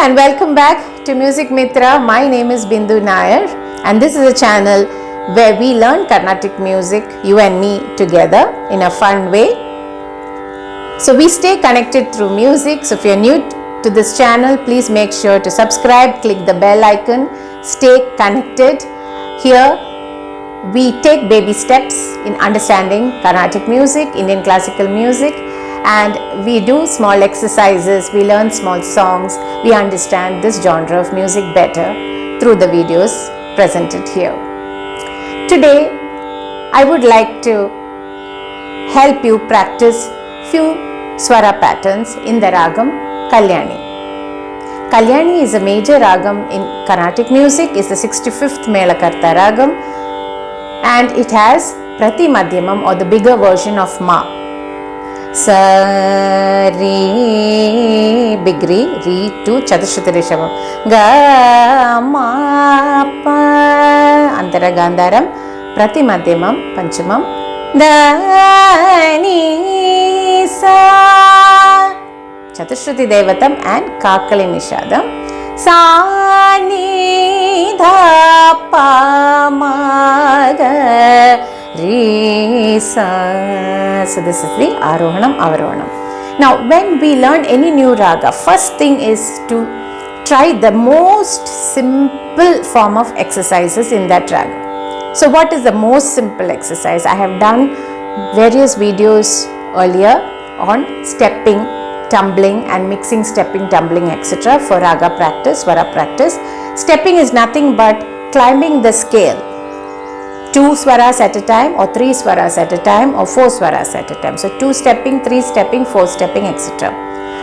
and welcome back to Music Mitra. My name is Bindu Nair and this is a channel where we learn Carnatic music, you and me together in a fun way. So we stay connected through music. So if you're new to this channel, please make sure to subscribe, click the bell icon, stay connected. Here we take baby steps in understanding Carnatic music, Indian classical music, and we do small exercises, we learn small songs, we understand this genre of music better through the videos presented here. Today, I would like to help you practice few swara patterns in the ragam Kalyani. Kalyani is a major ragam in Carnatic music, is the 65th Melakarta ragam, and it has Prati Madhyamam or the bigger version of Ma. Sa re big re, re to Chaturshruti Rishabham, ga ma pa antara gandharam, Prati Madhyamam Panchamam, da ni sa Chaturshruti Devatam and Kakali Nishadam, sa ni dha pa ma ga re sa. So this is the Arohanam Avarohanam. Now when we learn any new raga, first thing is to try the most simple form of exercises in that raga. So what is the most simple exercise? I have done various videos earlier on stepping, tumbling and mixing stepping, tumbling etc. for raga practice, swara practice. Stepping is nothing but climbing the scale. 2 swaras at a time or 3 swaras at a time or 4 swaras at a time. So 2 stepping, 3 stepping, 4 stepping etc.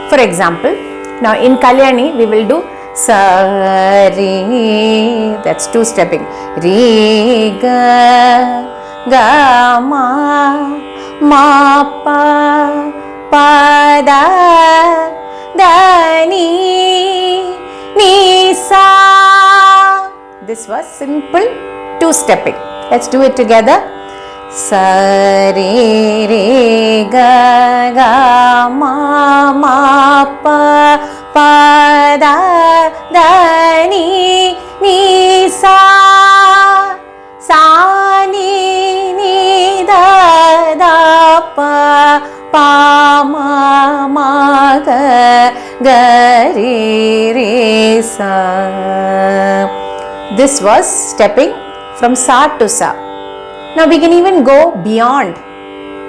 For example, now in Kalyani we will do sa re, that's 2 stepping, re ga ga ma pa pa da ni sa. This was simple 2 stepping. Let's do it together. Sa re re ga ga ma pa pa da ni sa ni da pa ma ga re sa. This was stepping from sa to sa. Now we can even go beyond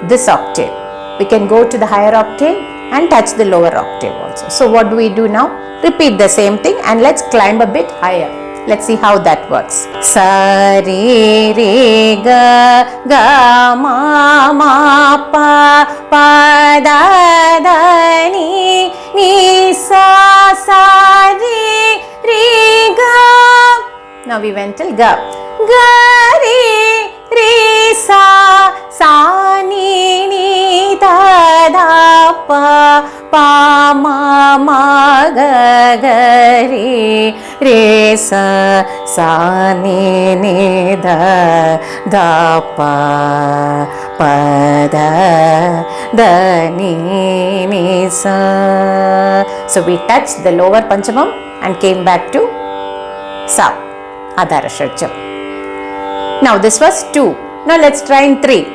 this octave. We can go to the higher octave and touch the lower octave also. So what do we do now? Repeat the same thing and let's climb a bit higher. Let's see how that works. Sa re re ga ma pa da ni sa re ga. Now we went till ga. Ga re sa ni da pa ma ga re sa ni da pa da ni sa. So we touched the lower Panchamam and came back to sa, Adhara Shadjam. Now this was 2. Now let's try in 3.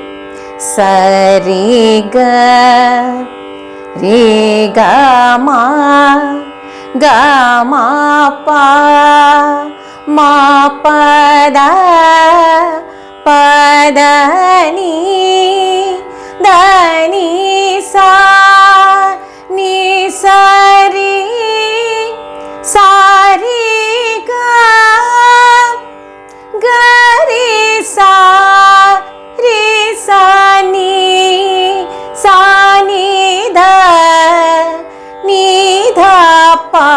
Sa re ga ma pa da ni sa re ga re sa ni da pa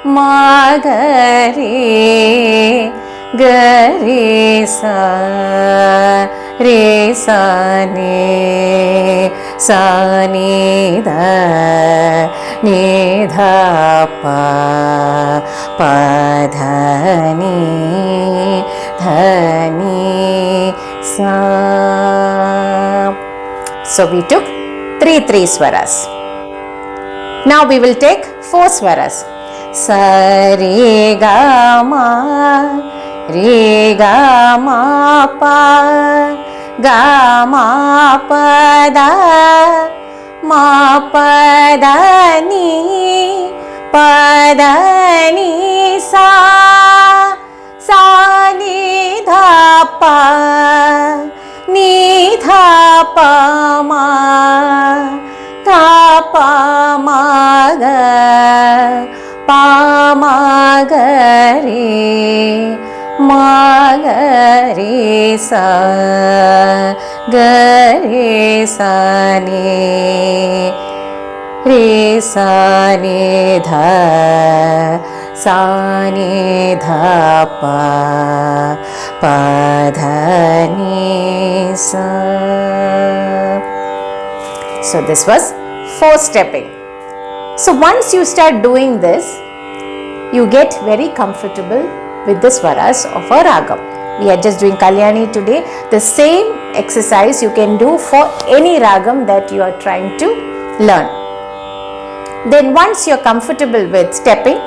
ma ga re sa ni da pa da ni sa. So we took three swaras. Now we will take 4 swaras. Sa re ga ma pa da ni sa ni dha pa ma ga re sa ni dha pa dha ni sa. So this was 4 stepping. So once you start doing this, you get very comfortable with the swaras of a ragam. We are just doing Kalyani today. The same exercise you can do for any ragam that you are trying to learn. Then once you are comfortable with stepping,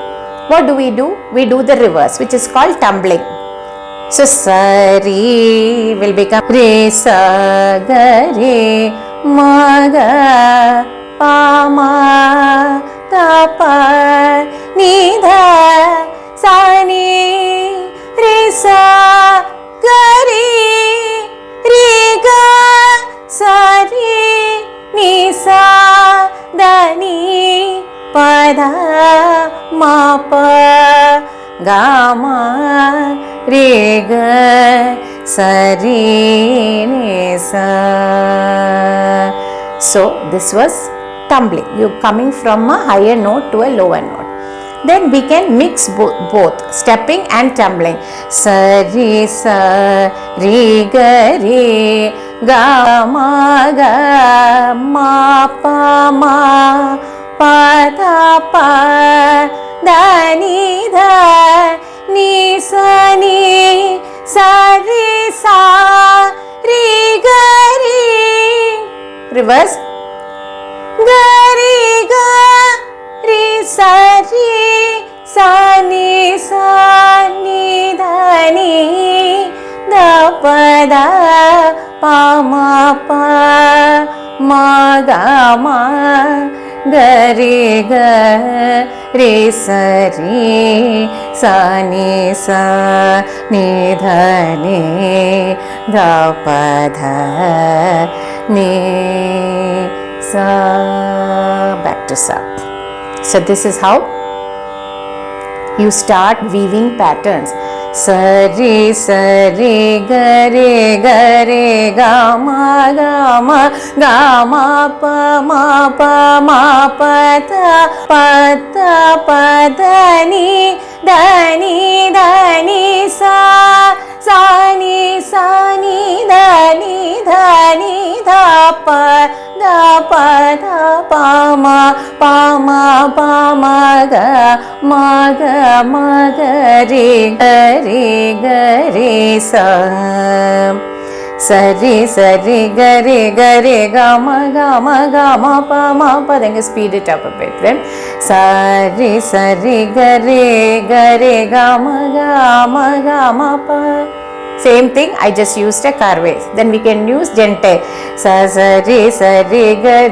what do? We do the reverse, which is called tumbling. So sari will become re sa ga re ma ga pa ma da pa ni dha sa ni re sa ga re ga sa re ni sa da ni pa dha ma pa ga ma re ga sa re ni sa. So this was tumbling. You're coming from a higher note to a lower note. Then we can mix both stepping and tumbling. Sa re ga ma pa da pa da ni dha ni sa re ga re. Reverse. Ga re ga re sa ni dha ni da pa da pa ma ga ma ga re sa ni dha ni da pa dha ni sa. Back to sa. So this is how you start weaving patterns. Sa re ga ma pa da ni sa ni da ni dha pa da pa ma ga re sa. Sari ga ga ma pa. Then you speed it up a bit. Then sari ga ga ma pa. Same thing, I just used a carve. Then we can use gente. Sa re ga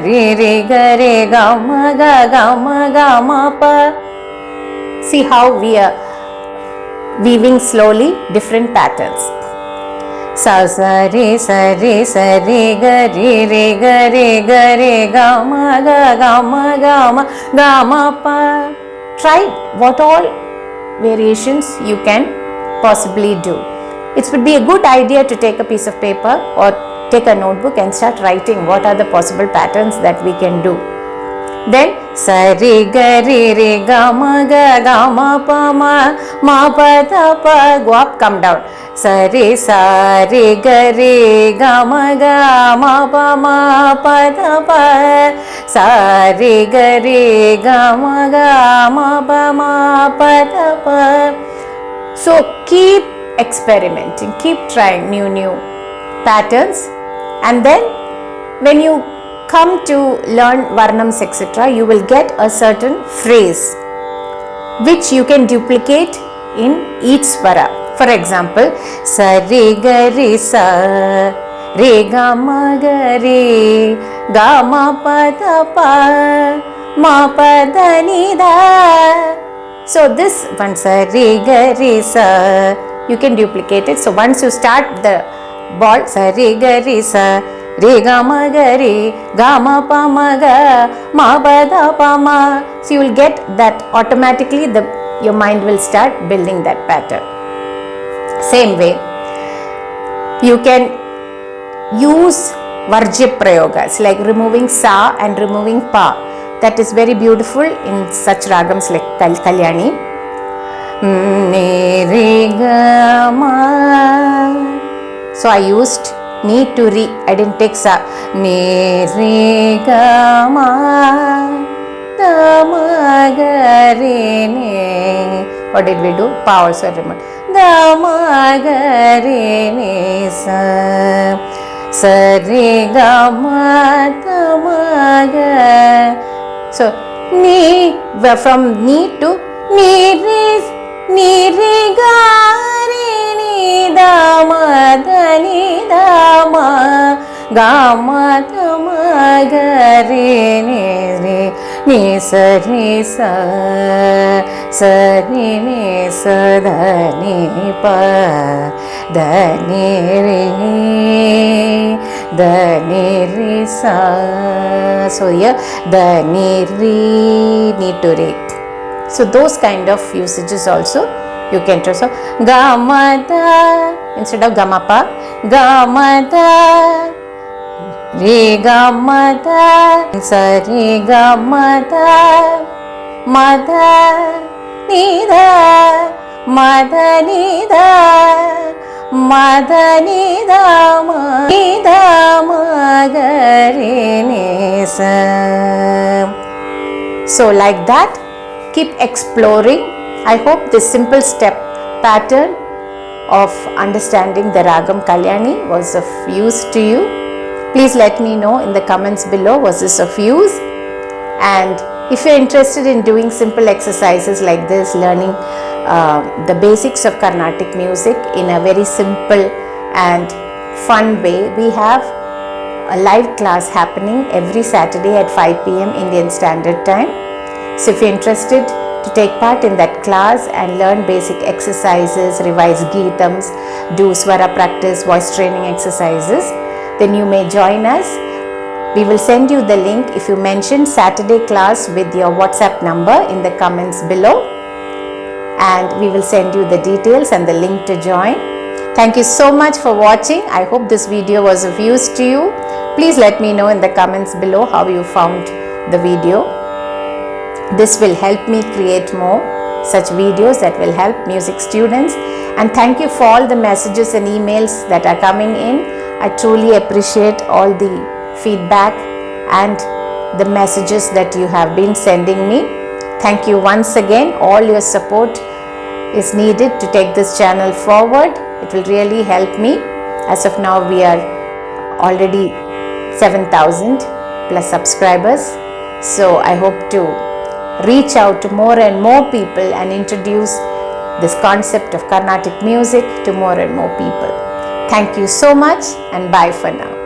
ga ma pa. See how we are weaving slowly different patterns. Sa re ga ga ma pa. Try what all variations you can possibly do. It would be a good idea to take a piece of paper or take a notebook and start writing what are the possible patterns that we can do. Then sa re ga ma pa da pa. Go up, come down. Sa re ga ma pa da pa. Sa re ga ma pa da pa. So keep experimenting, keep trying new patterns, and then when you come to learn varnams etc., you will get a certain phrase which you can duplicate in each swara. For example, sa re ga re sa, re ga ma ga re, ga ma pa da pa, ma pa da ni da. So this one, sa re ga re sa, you can duplicate it. So once you start the ball, sa re ga re sa, re ga ma ga re, ga ma pa ma ga, ma pa da pa ma. So you will get that automatically. Your mind will start building that pattern. Same way, you can use varjya prayogas like removing sa and removing pa. That is very beautiful in such ragams like Kalyani. Ne re ga ma. So I used ni to re. I didn't take sa. Ne re ga ma, da ma ga re ne. What did we do? Pa also remember. Da ma ga re ne sa, sa re ga ma da ma ga. So ni, from ni to ni re ga re ni da ma da ni da ma, ga ma da ma ga re ni sa re sa, sa ni ne sa da ni pa, da ni re sa. So here da ni to re. So those kind of usages also you can try. So ga ma da instead of ga ma pa, ga ma da, re ga ma da, sa re ga ma da, ma da ni da, ma da ni da, ma da ni da ma, ni da ma ga re ne sa. So like that, keep exploring. I hope this simple step pattern of understanding the ragam Kalyani was of use to you. Please let me know in the comments below, was this of use? And if you're interested in doing simple exercises like this, learning the basics of Carnatic music in a very simple and fun way, we have a live class happening every Saturday at 5 p.m. Indian Standard Time. So if you're interested to take part in that class and learn basic exercises, revise geetams, do swara practice, voice training exercises, then you may join us. We will send you the link if you mention Saturday class with your WhatsApp number in the comments below, and we will send you the details and the link to join. Thank you so much for watching. I hope this video was of use to you. Please let me know in the comments below how you found the video. This will help me create more such videos that will help music students. And thank you for all the messages and emails that are coming in. I truly appreciate all the feedback and the messages that you have been sending me. Thank you once again. All your support is needed to take this channel forward. It will really help me. As of now, we are already 7,000 plus subscribers. So I hope to reach out to more and more people and introduce this concept of Carnatic music to more and more people. Thank you so much, and bye for now.